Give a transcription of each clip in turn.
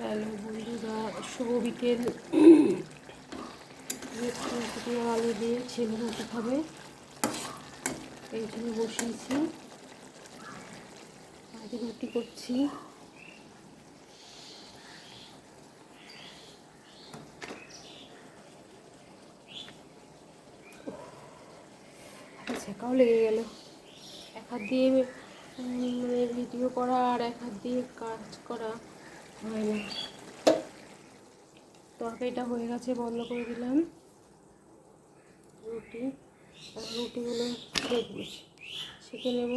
Hello বন্ধুরা, শুভ বিকেল। আলু দিয়ে ছেলে রুটি খাবে, এই জন্য বসিয়েছি। আজ রুটি করছি। ছেঁকাও লেগে গেল। এক হাত দিয়ে মানে ভিডিও করা আর এক হাত দিয়ে কাজ করা হয় না। তরকারিটা হয়ে গেছে, বন্ধ করে দিলাম। রুটিগুলো সেঁকে নেব।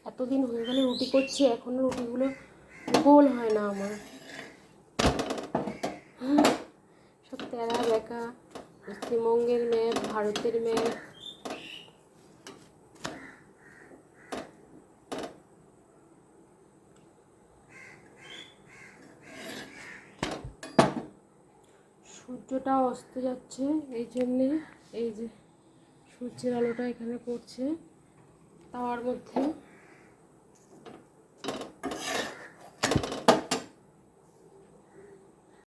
এতদিন হয়ে গেলে রুটি করছি, এখনো রুটিগুলো গোল হয় না আমার। সব তেরা বেঁকা, পশ্চিমবঙ্গের ম্যাপ, ভারতের ম্যাপ। সূর্যটা অস্ত যাচ্ছে, এই জন্যে এই যে সূর্যের আলোটা এখানে পড়ছে তাওয়ার মধ্যে।